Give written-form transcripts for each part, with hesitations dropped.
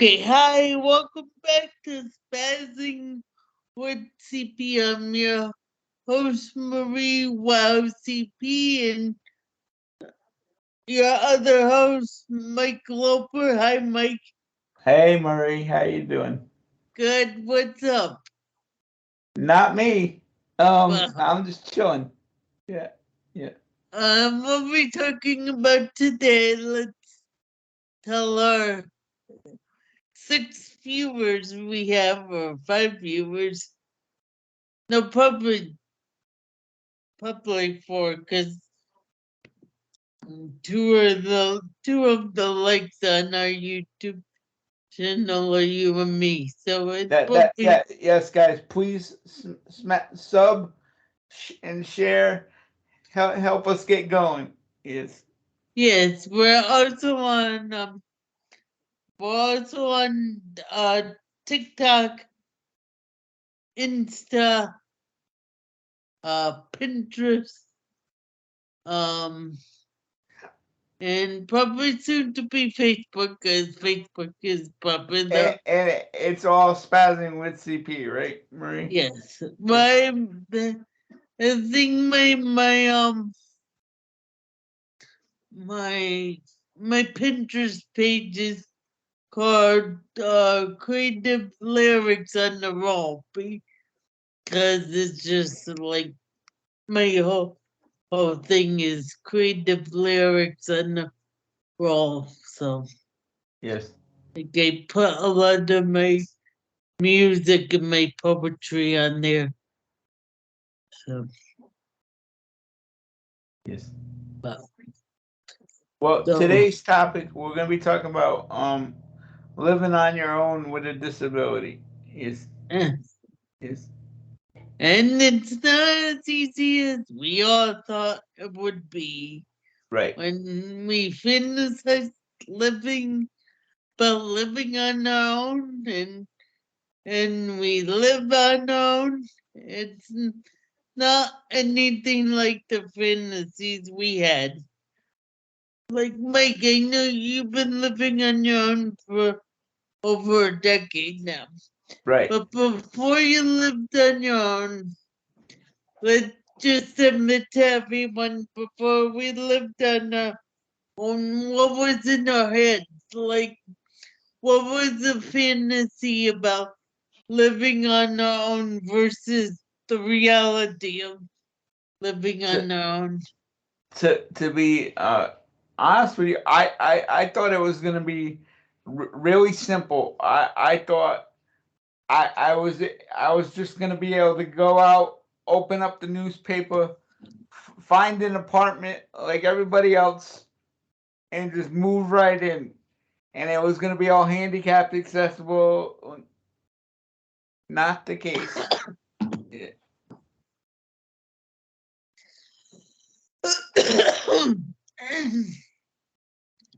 Okay, hi, welcome back to Spazzing with CP. I'm your host, Marie Wow CP, and your other host, Mike Loper. Hi, Mike. Hey Marie, how you doing? Good, what's up? Not me. Well, I'm just chilling. Yeah, yeah. what we talking about today? Let's tell our 6 viewers we have, or 5 viewers. No, probably 4, because two of the likes on our YouTube channel are you and me. So it's probably Yes, guys. Please sub and share. Help us get going. Yes. yes. We're also on TikTok, Insta, Pinterest, um, and probably soon to be Facebook, because Facebook is popular. And it's all spazzing with CP, right, Marie? Yes, Yes. I think my my Pinterest page is called Creative Lyrics on the Roll, because it's just like my whole thing is creative lyrics on the roll. So Yes. like I put a lot of my music and my poetry on there. So, Yes. but, Well, so today's topic we're gonna be talking about living on your own with a disability. Yes. eh. Yes. And it's not as easy as we all thought it would be Right. when we finished living, but living on our own, and we live on our own. It's not anything like the fantasies we had. Like Mike, I know you've been living on your own for over a decade now. Right. But before you lived on your own, let's just admit to everyone, before we lived on our own, what was in our heads? Like, what was the fantasy about living on our own versus the reality of living To on our own? to be honest with you, I thought it was gonna be really simple. I thought I was just gonna be able to go out, open up the newspaper, find an apartment like everybody else, and just move right in. And it was gonna be all handicapped accessible. Not the case. Yeah.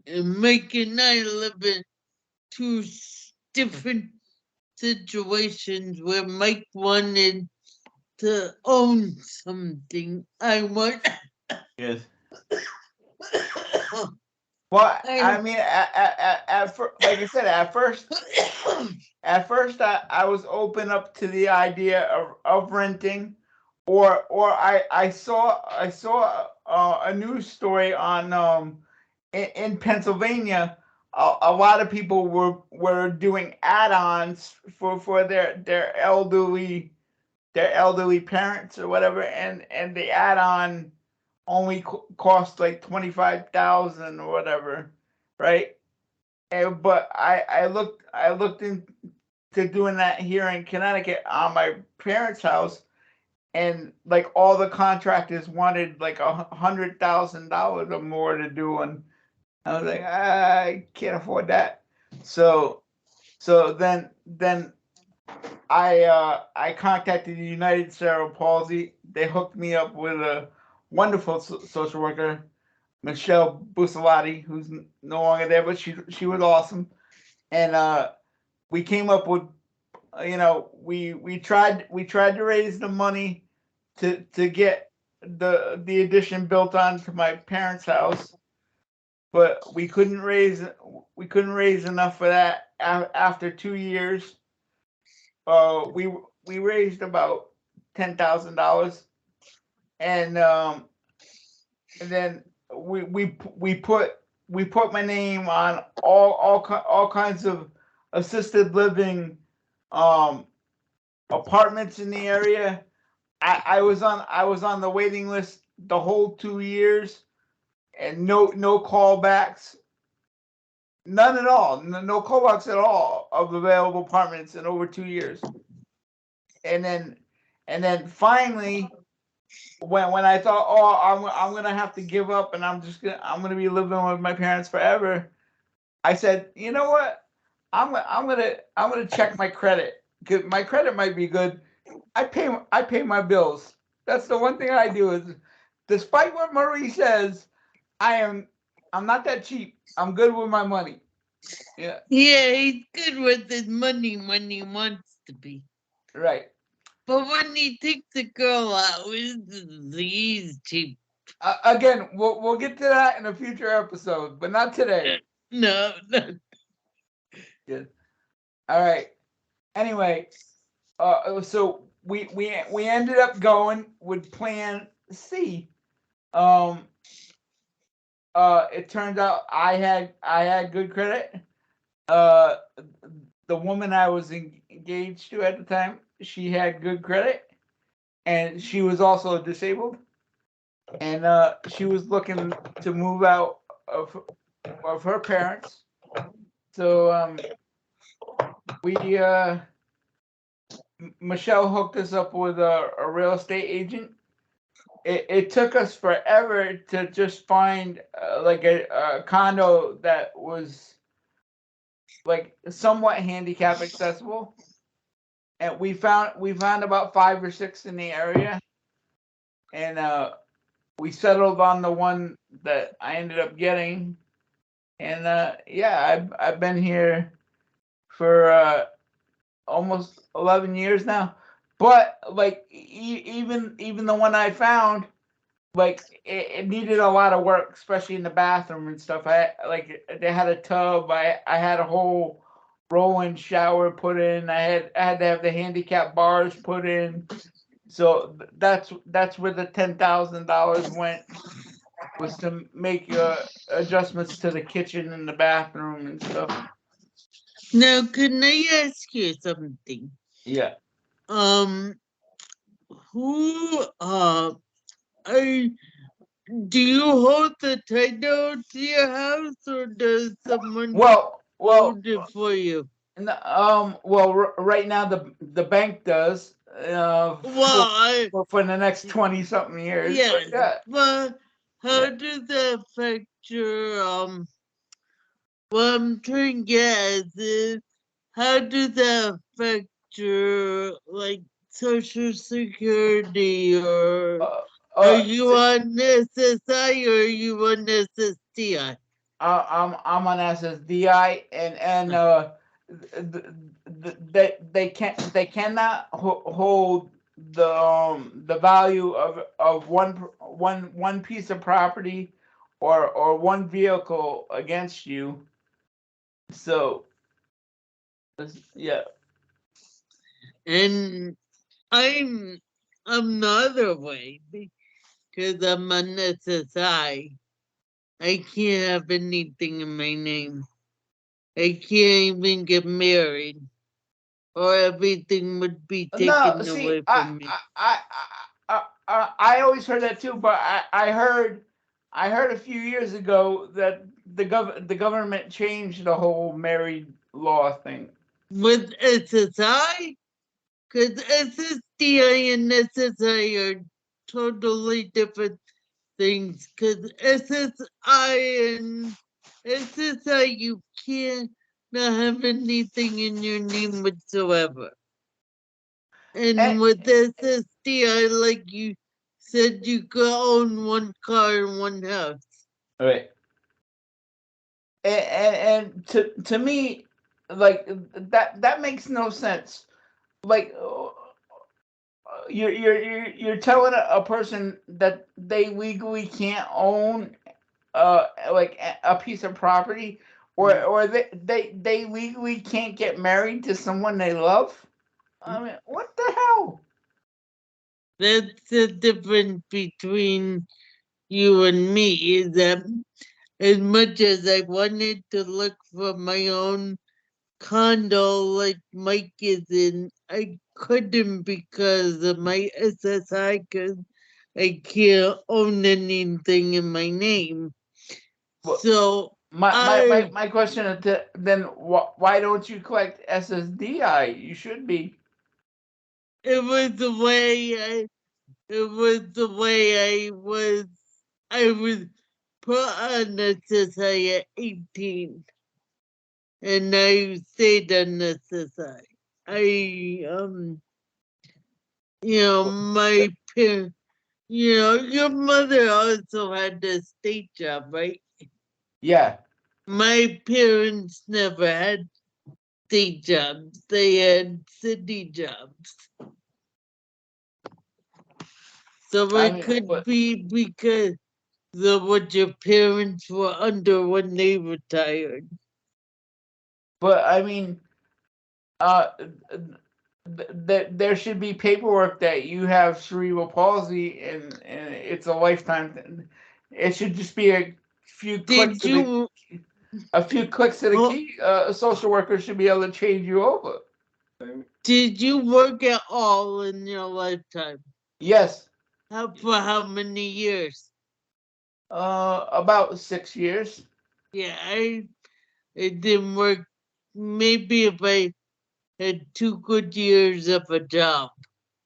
And Mike and I live in two different situations where Mike wanted to own something. I want. Yes. Well, I, I mean, like I said, at first I was open up to the idea of renting, or I saw a news story on in Pennsylvania. A lot of people were doing add-ons for their elderly parents or whatever, and the add-on only cost like 25,000 or whatever, right? But I looked into doing that here in Connecticut on my parents' house, and like all the contractors wanted like $100,000 or more to do, and I was like, I can't afford that. So so then I contacted the United Cerebral Palsy. They hooked me up with a wonderful social worker, Michelle Bussolati, who's no longer there, but she was awesome. And we came up with, we tried to raise the money to get the addition built onto my parents' house. but we couldn't raise enough for that. After 2 years, we raised about $10,000, and then we put my name on all kinds of assisted living apartments in the area. I was on the waiting list the whole 2 years, and no callbacks, none at all, no callbacks at all of available apartments in over 2 years. And then finally, when I thought, oh, I'm gonna have to give up, and I'm gonna be living with my parents forever, I said, you know what, I'm gonna check my credit, because my credit might be good. I pay my bills. That's the one thing I do. Is, despite what Marie says, I'm not that cheap. I'm good with my money. Yeah. Yeah, he's good with his money when he wants to be. Right. But when he takes a girl out, he's cheap. Again, we'll get to that in a future episode, but not today. No. Good. All right. Anyway, so we ended up going with Plan C. It turned out I had good credit. The woman I was engaged to at the time, she had good credit, and she was also disabled, and she was looking to move out of her parents. So we Michelle hooked us up with a real estate agent. It took us forever to just find like a condo that was like somewhat handicap accessible, and we found about 5 or 6 in the area, and we settled on the one that I ended up getting, and yeah, I've been here for almost 11 years now. But like even the one I found, like it needed a lot of work, especially in the bathroom and stuff. They had a tub. I had a whole roll-in shower put in. I had to have the handicap bars put in. So that's where the $10,000 went, was to make adjustments to the kitchen and the bathroom and stuff. Now, can I ask you something? Yeah. Who do you hold the title to your house, or does someone hold it for you? Right now the bank does. For the next 20-something years. Yeah, but how does that affect your what I'm trying to get is, how does that affect your like Social Security, or are you on SSI, or are you on SSDI? I'm on SSDI, and they cannot hold the value of one piece of property or one vehicle against you. So yeah. And I'm the other way, because I'm on SSI. I can't have anything in my name. I can't even get married, or everything would be taken away from me. I always heard that too, but I heard a few years ago that the government changed the whole married law thing. With SSI? Because SSDI and SSI are totally different things. Because SSI and SSI, you can't not have anything in your name whatsoever. And with SSDI, like you said, you could own one car and one house. Right. And to me, like that makes no sense. Like you're telling a person that they legally can't own like a piece of property, or they legally can't get married to someone they love. I mean, what the hell? That's the difference between you and me, is that as much as I wanted to look for my own condo like Mike is in, I couldn't because of my SSI, because I can't own anything in my name. Well, So my question is then why don't you collect SSDI? You should be. it was the way I was put on SSI at 18, and I stayed on SSI. I my parents, your mother also had a state job, right? Yeah. My parents never had state jobs. They had city jobs. So I it mean, could be because of what your parents were under when they retired. but I mean, uh, there should be paperwork that you have cerebral palsy and it's a lifetime thing. It should just be few clicks Did of the you a few clicks of the oh, key. A social worker should be able to change you over. did you work at all in your lifetime? Yes. For how many years? About 6 years. Yeah, it didn't work. Maybe if I had 2 good years of a job.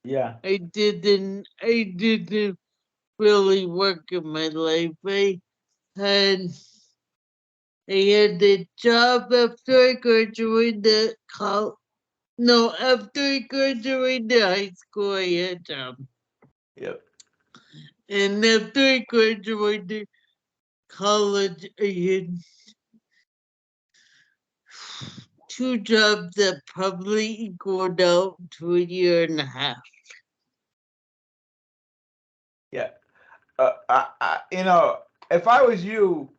Yeah. I didn't really work in my life. Had I had a job after I graduated college. No, after I graduated high school, I had a job. Yep. And after I graduated college, I had 2 jobs that probably equaled out to a year and a half. Yeah. If I was you,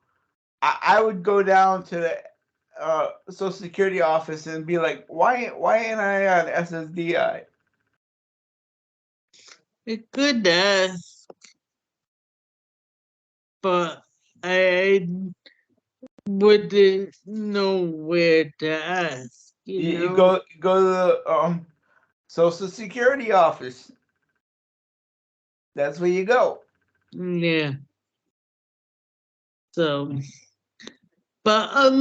I would go down to the Social Security office and be like, why ain't I on SSDI? I could ask, but I wouldn't know where to ask, You go to the Social Security office. That's where you go. Yeah. So, but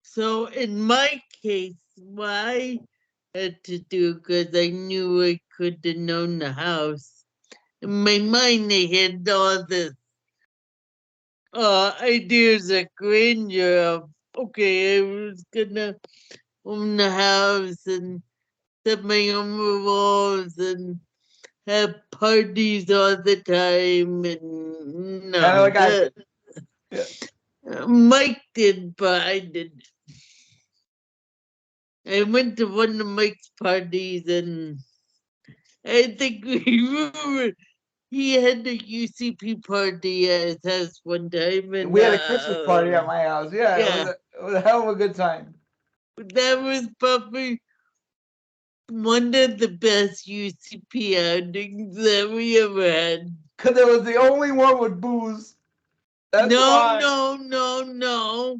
so in my case, why I had to do, because I knew I couldn't own the house. In my mind, I had all this ideas of grandeur of, okay, I was gonna own the house and set my own rules and have parties all the time, and Kind of no, like I did. Yeah. Mike did, but I didn't. I went to one of Mike's parties, and I think we were, he had a UCP party at his house one time, and We had a Christmas party at my house. Yeah, yeah, it was a hell of a good time. that was probably one of the best UCP outings that we ever had. Because it was the only one with booze. That's No, why. no, no, no,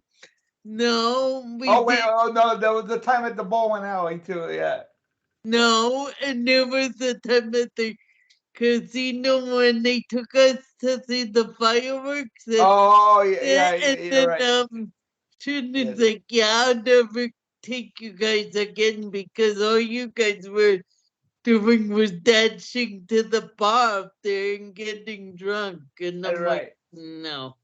no, we Oh wait, did. oh no, there was the time at the bowling alley too. Yeah. No, and there was a time at the casino when they took us to see the fireworks, Oh yeah, yeah, and you're then right. Shannon's Yes. like, yeah, I'll never take you guys again because all you guys were doing was dancing to the bar up there and getting drunk. And I'm like, Right. no,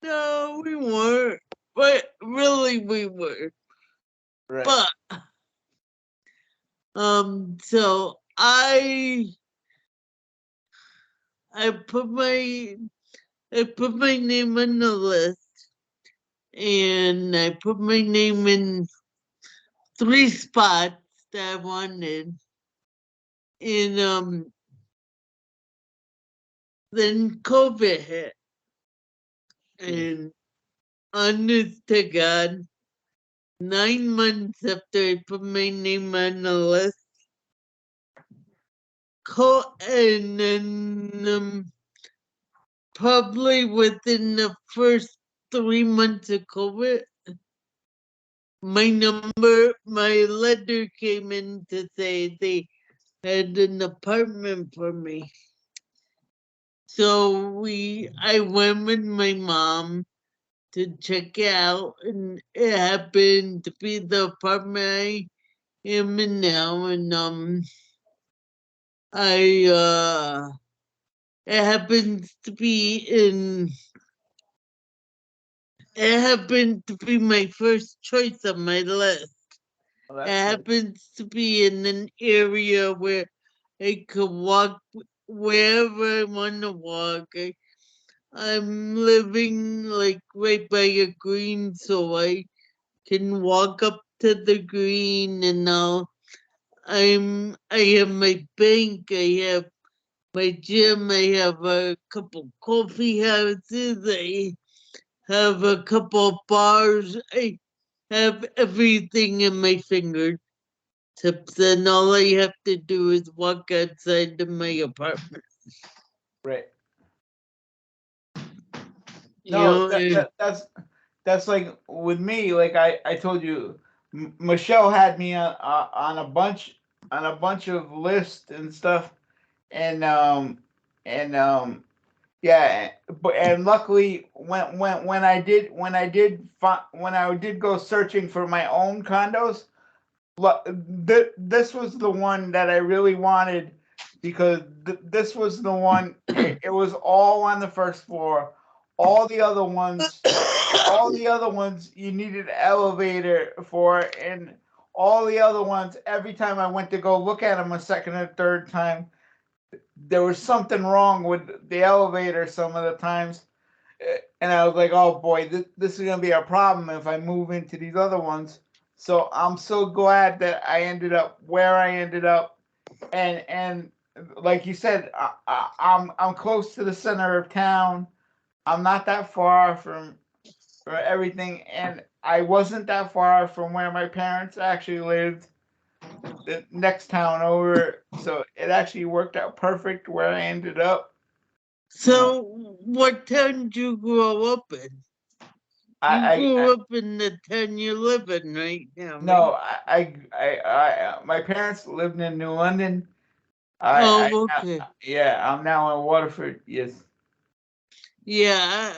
no, we weren't. But really, we were. Right. But so I put my name on the list, and I put my name in 3 spots that I wanted. And then COVID hit. And honest to God, 9 months after I put my name on the list, and then probably within the first 3 months of COVID, my letter came in to say they had an apartment for me. So I went with my mom to check it out, and it happened to be the apartment I am in now, and I it happens to be in it happened to be my first choice on my list. Well, It that's good. happens to be in an area where I could walk wherever I want to walk. I'm living like right by a green, so I can walk up to the green, and I have my bank, I have my gym, I have a couple coffee houses, I have a couple bars, I have everything in my fingertips, and all I have to do is walk outside of my apartment. Right. You No, know, that's like with me. Like I told you, Michelle had me on a bunch of lists and stuff, and and yeah, but and luckily when I did go searching for my own condos, this was the one that I really wanted because this was the one. It was all on the first floor. All the other ones, all the other ones, you needed an elevator for, and all the other ones. Every time I went to go look at them a second or third time, there was something wrong with the elevator. Some of the times, and I was like, "Oh boy, this is gonna be a problem if I move into these other ones." So I'm so glad that I ended up where I ended up, and like you said, I'm close to the center of town. I'm not that far from everything, and I wasn't that far from where my parents actually lived, the next town over. So it actually worked out perfect where I ended up. You know, so what town did you grow up in? You I grew up in the town you live in right now, no, right? my parents lived in New London. Oh, okay. Yeah, I'm now in Waterford. Yes. Yeah,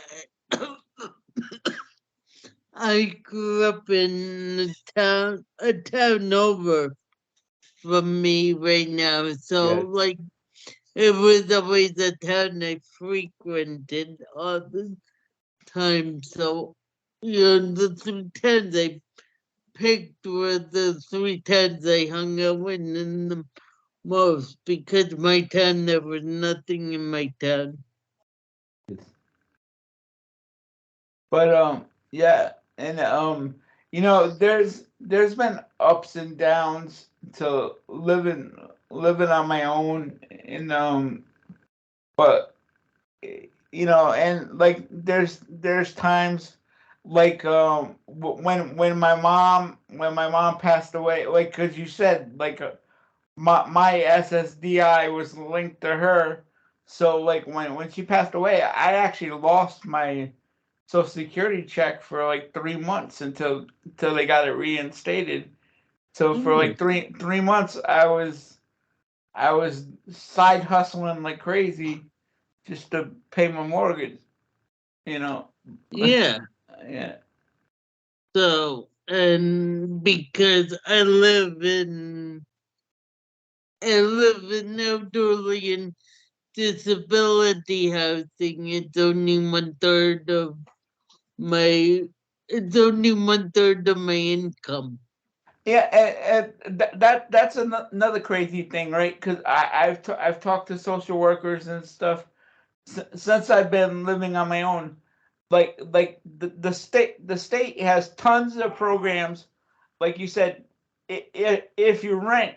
I grew up in a town over from me right now. So, Yes. like, it was always a town I frequented all the time. So, the three towns I picked were the three towns I hung out in the most because my town, there was nothing in my town. Yes. But yeah, and there's been ups and downs to living on my own, and but and like there's times like when my mom passed away, like because you said like my SSDI was linked to her. So like when she passed away, I actually lost my Social Security check for like 3 months until they got it reinstated. So for Mm. like three months, I was side hustling like crazy just to pay my mortgage. You know, Yeah. yeah, So, and because I live in elderly and disability housing, my, it's only 1/3 of my income. yeah, that's another crazy thing, right? Because I've talked to social workers and stuff since I've been living on my own. Like the state has tons of programs, like you said, if you rent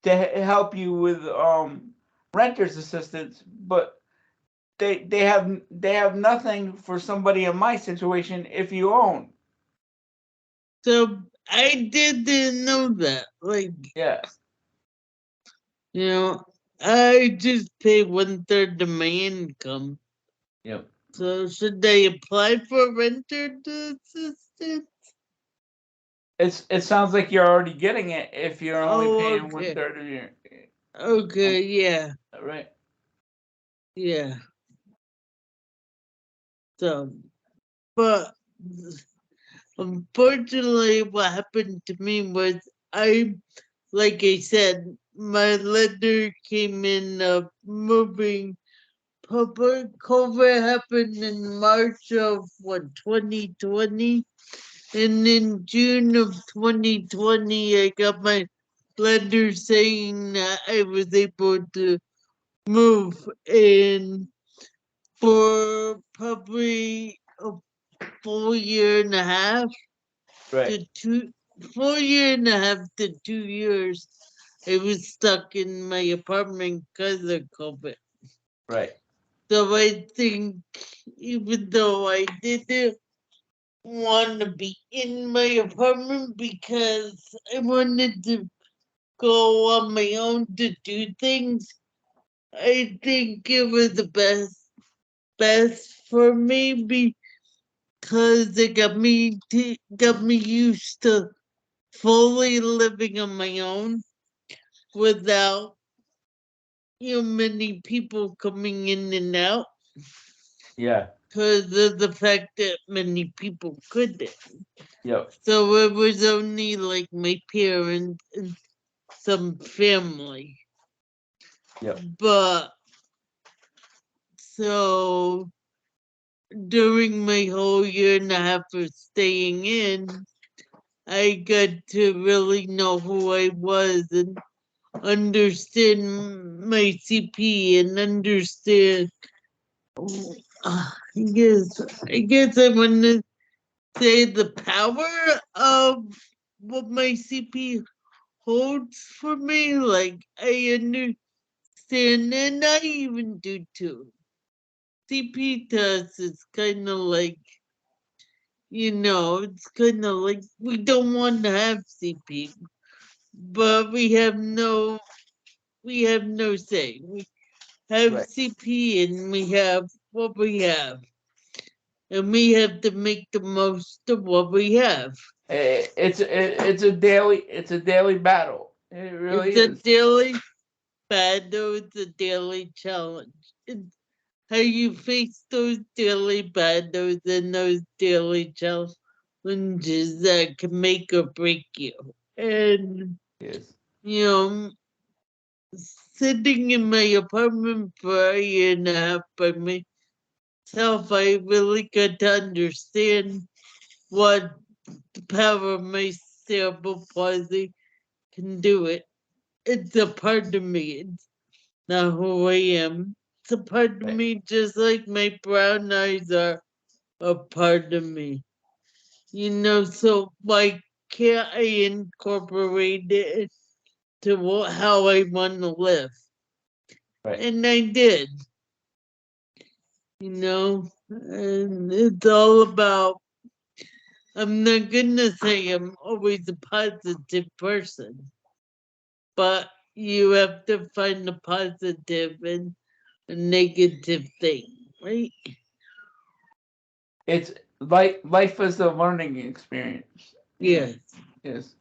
to help you with renters assistance, but they have nothing for somebody in my situation if you own. So I didn't know that. Like, Yeah. you know, I just pay 1/3 of my income. Yep. So should I apply for renter assistance? It sounds like you're already getting it if you're only Oh, paying okay. 1/3 of your. Okay, yeah, Right. yeah. So, but unfortunately, what happened to me was like I said, my letter came in moving. COVID happened in March of 2020, and in June of 2020, I got my letter saying that I was able to move in for probably a full year and a half Right. to 4.5 years to 2 years. I was stuck in my apartment because of COVID. Right. So I think even though I didn't want to be in my apartment because I wanted to go on my own to do things, I think it was the best for me because it got me used to fully living on my own without many people coming in and out Yeah. because of the fact that many people couldn't. Yep. So it was only like my parents and some family. Yep. But so during my whole year and a half of staying in, I got to really know who I was and understand my CP and understand. I guess I want to say the power of what my CP holds for me. Like I understand, and I even do too. CP to us is kind of like, it's kind of like we don't want to have CP, but we have no say. We have Right. CP and we have what we have, and we have to make the most of what we have. It's a daily battle. It really It's a is. daily battle, it's a daily challenge. It's how you face those daily battles and those daily challenges that can make or break you. And, Yes. you know, sitting in my apartment for a year and a half by myself, I really got to understand what the power of my cerebral palsy can do. It's a part of me. It's not who I am. It's a part of Right. me just like my brown eyes are a part of me. So why can't I incorporate it to how I want to live? Right. And I did, and it's all about, I'm not gonna say I'm always a positive person, but you have to find the positive in a negative thing, right? It's like life is a learning experience. Yes. Yes.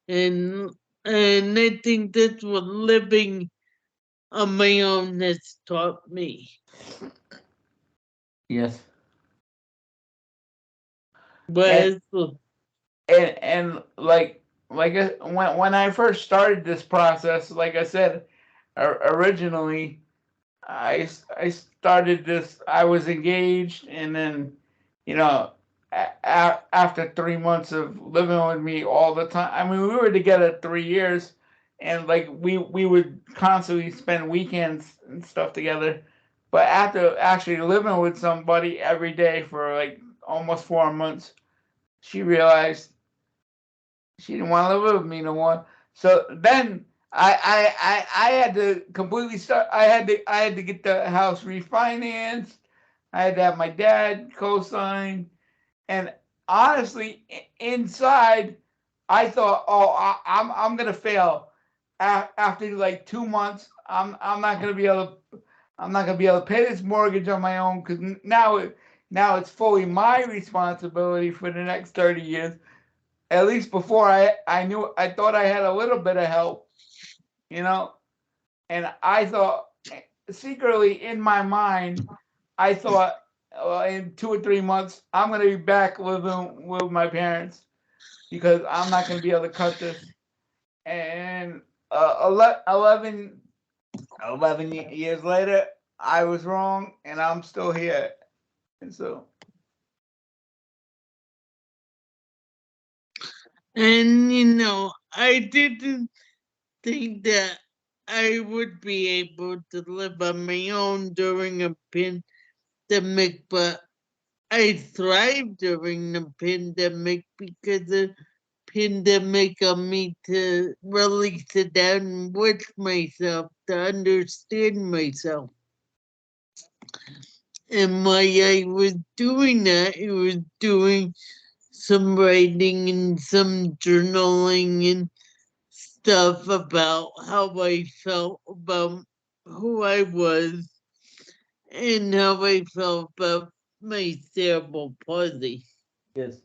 And I think that's what living on my own has taught me. Yes. And Whereas, and when I first started this process, like I said, originally I started this. I was engaged, and then, after 3 months of living with me all the time. I mean, we were together 3 years, and like we would constantly spend weekends and stuff together. But after actually living with somebody every day for like almost 4 months, she realized she didn't want to live with me no more. So then I had to completely start. I had to get the house refinanced. I had to have my dad co-sign, and honestly, inside, I thought, oh, I'm gonna fail. After like 2 months, I'm not gonna be able to. I'm not gonna be able to pay this mortgage on my own because now it's fully my responsibility for the next 30 years. At least before I thought I had a little bit of help, you know, and I thought secretly in my mind, I thought in 2 or 3 months I'm gonna be back living with my parents because I'm not gonna be able to cut this. And 11 years later, I was wrong, and I'm still here. And so, And I didn't think that I would be able to live on my own during a pandemic, but I thrived during the pandemic because the pandemic got me to really sit down with myself to understand myself. And while I was doing that, I was doing some writing and some journaling and stuff about how I felt about who I was and how I felt about my cerebral palsy. yes.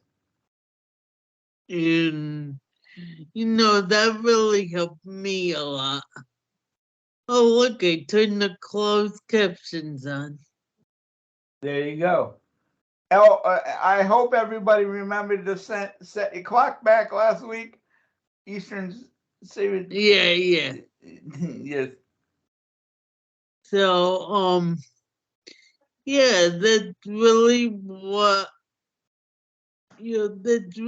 And that really helped me a lot. Oh, look, I turned the closed captions on. There you go. Oh, I hope everybody remembered to set your clock back last week. Eastern Standard. Yeah, yeah. Yes. So, yeah, that's really what it's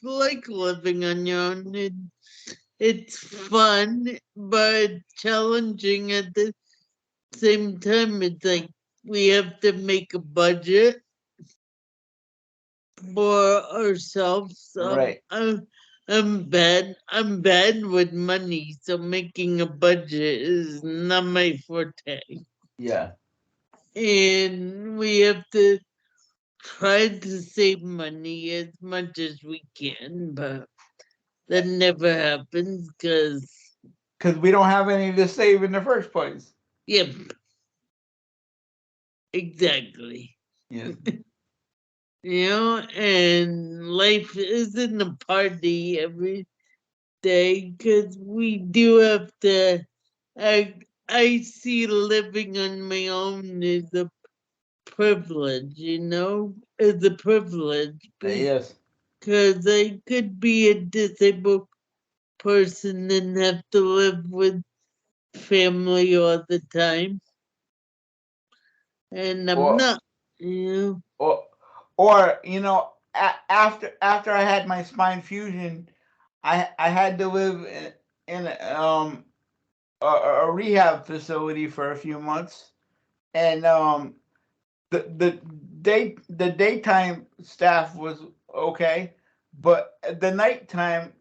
like living on your own. It's fun, but challenging at the same time. It's like we have to make a budget for ourselves. Right. I'm bad with money, so making a budget is not my forte. Yeah. And we have to try to save money as much as we can, but that never happens because, Because we don't have any to save in the first place. yep, exactly. Yes. And life isn't a party every day because we do have to. I see living on my own as a privilege, as a privilege Yes. because I could be a disabled person and have to live with family all the time, and I'm Or not. You know, or or after I had my spine fusion, I had to live in a rehab facility for a few months, and the daytime staff was okay, but the nighttime,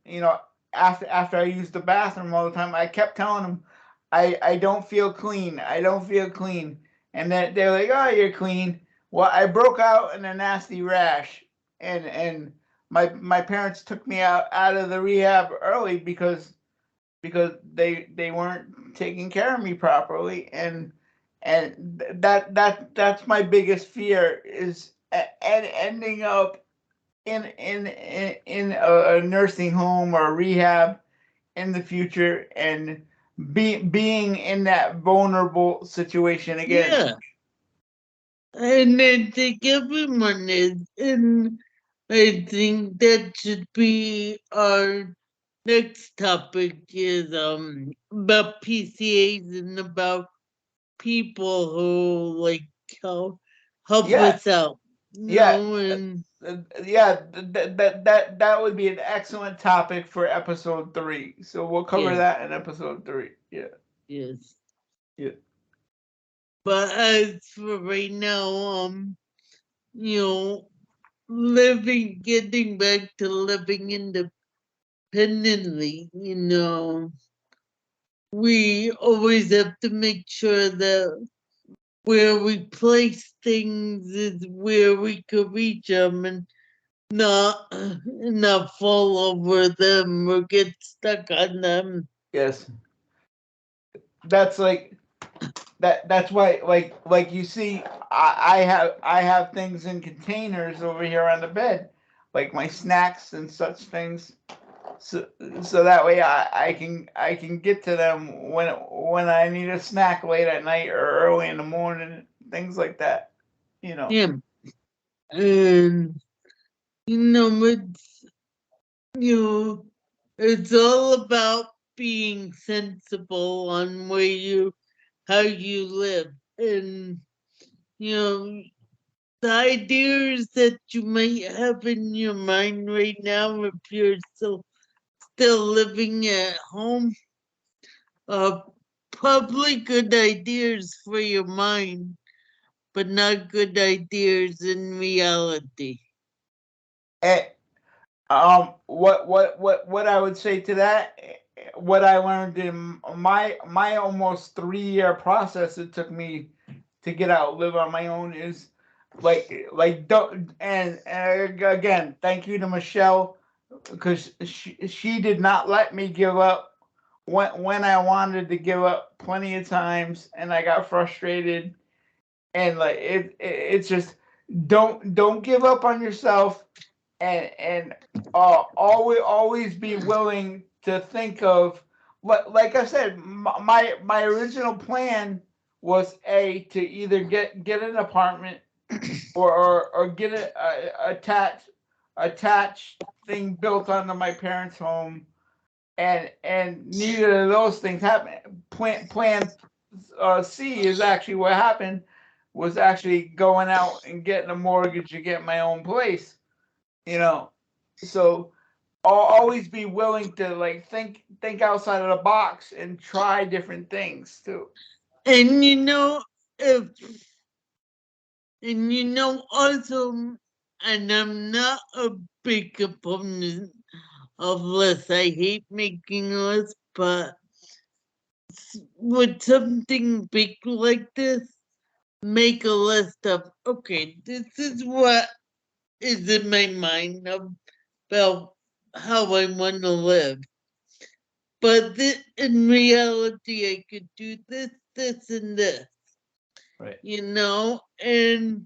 after I used the bathroom all the time, I kept telling them, I don't feel clean, I don't feel clean, and then they're like, oh, you're clean. Well, I broke out in a nasty rash, and my parents took me out of the rehab early because they weren't taking care of me properly, and that's my biggest fear is ending up in a nursing home or a rehab in the future and being in that vulnerable situation again. yeah, and I think everyone is, and I think that should be our next topic is about PCAs and about people who like help help Yeah, us out, yeah. and Yeah, that would be an excellent topic for episode 3. So we'll cover yes, that in episode 3. Yeah, yes. yeah. But as for right now, you know, getting back to living independently, we always have to make sure that where we place things is where we could reach them and not fall over them or get stuck on them. Yes, that's like that's why like you see I have things in containers over here on the bed, like my snacks and such things, so so that way I can get to them when I need a snack late at night or early in the morning, things like that, you know. Yeah. And it's you know it's all about being sensible on how you live. And you know the ideas that you might have in your mind right now, if you're still living at home, are probably good ideas for your mind, but not good ideas in reality. And what I would say to that, what I learned in my almost 3 year process it took me to get out, live on my own, is like don't, and again, thank you to Michelle, because she did not let me give up when I wanted to give up plenty of times, and I got frustrated, and like it's just don't give up on yourself, and always be willing to think of, like I said, my original plan was to either get an apartment or get a attached thing built onto my parents' home, and neither of those things happened. Plan C is actually what happened, was actually going out and getting a mortgage to get my own place, you know. So I'll always be willing to like think outside of the box and try different things too. And if also, and I'm not a big opponent of lists. I hate making lists, but with something big like this, make a list of, okay, this is what is in my mind about how I want to live. But in reality, I could do this, this, and this, Right. and,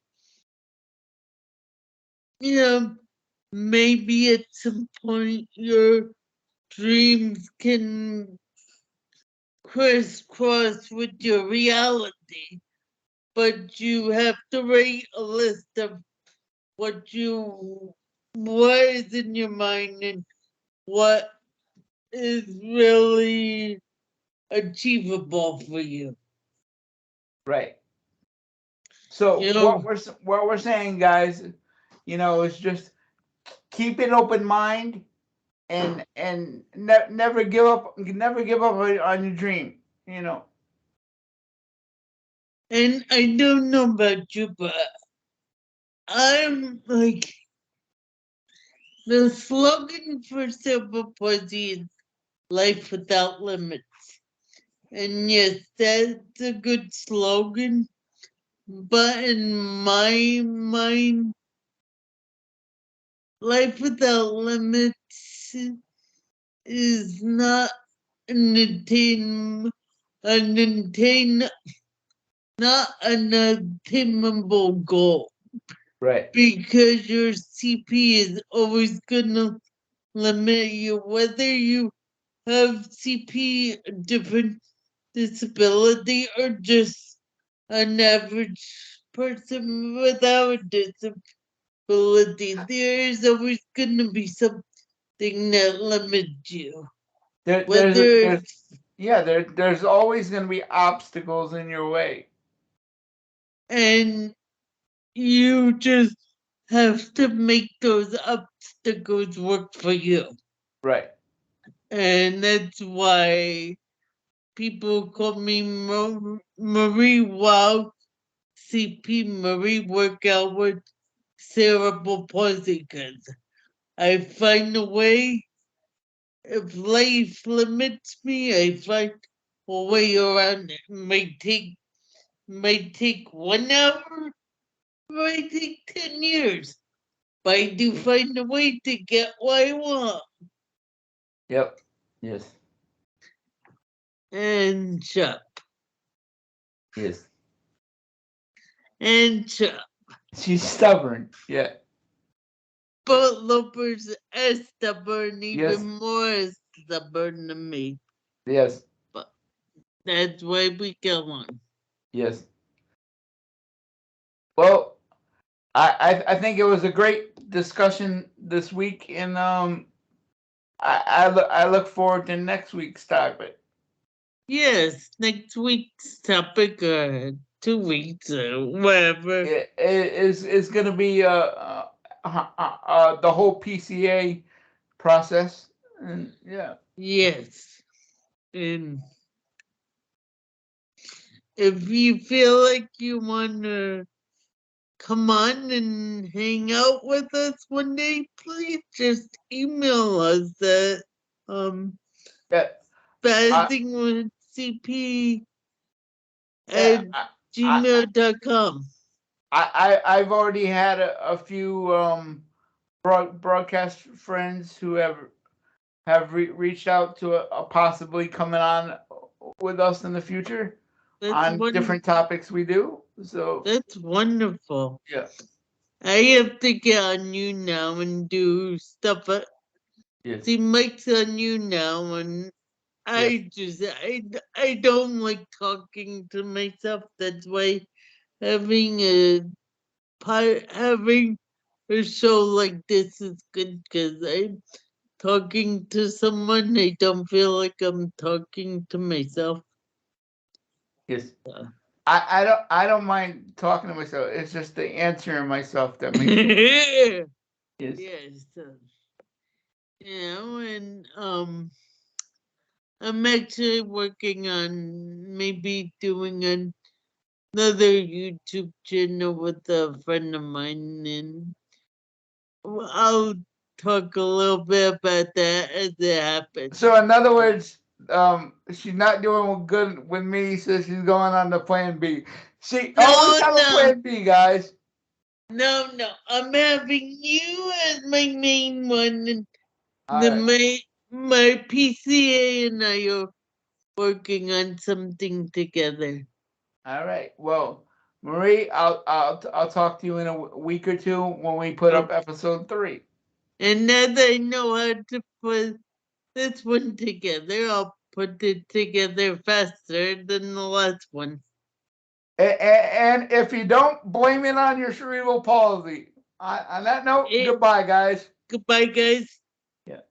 you know, maybe at some point your dreams can crisscross with your reality, but you have to write a list of what is in your mind and what is really achievable for you. Right. So You know, what we're saying, guys, is just keep an open mind, and never give up on your dream. You know. and I don't know about you, but I'm like the slogan for Silver Pussy is life without limits. And yes, that's a good slogan, but in my mind, life without limits is not an attain, an attain, not an attainable goal, Right. because your CP is always gonna limit you, whether you have CP, different disability, or just an average person without a disability. There's always gonna be something that limits you, There, whether there's yeah, there's always going to be obstacles in your way. and you just have to make those obstacles work for you. Right. And that's why people call me Marie Wow, CP Marie Workout with cerebral palsy, because I find a way if life limits me, I find a way around it. Might take 1 hour, might take 10 years. But I do find a way to get what I want. Yep. Yes. And Chuck. Yes. And Chuck. She's stubborn. Yeah. But Loper's as stubborn, Yes. even more stubborn than me. Yes. But that's why we get along. Yes. Well, I think it was a great discussion this week, and I look forward to next week's topic. Yes, next week's topic, 2 weeks, whatever. It's going to be the whole PCA process, and yeah. Yes. And if you feel like you want to come on and hang out with us one day, please just email us at Yeah. spazzingwithcp Yeah. at gmail.com. I've already had a few broadcast friends who have reached out to possibly coming on with us in the future on different topics we do. So that's wonderful. Yeah. I have to get on you now and do stuff. Yes. See, Mike's on you now, and I don't like talking to myself. That's why having a show like this is good, because I'm talking to someone. I don't feel like I'm talking to myself. Yes. I don't mind talking to myself. It's just the answering myself that makes me yes. Yes. And I'm actually working on maybe doing another YouTube channel with a friend of mine, and I'll talk a little bit about that as it happens. So in other words, she's not doing good with me, so she's going on to plan B. She always have a plan B, guys. No, I'm having you as my main one, and then my PCA and I are working on something together. All right. Well, Marie, I'll talk to you in a week or two when we put up episode 3. And now that I know how to put this one together, I'll put it together faster than the last one. And if you don't, blame it on your cerebral palsy. On that note, goodbye, guys. Goodbye, guys. Yeah.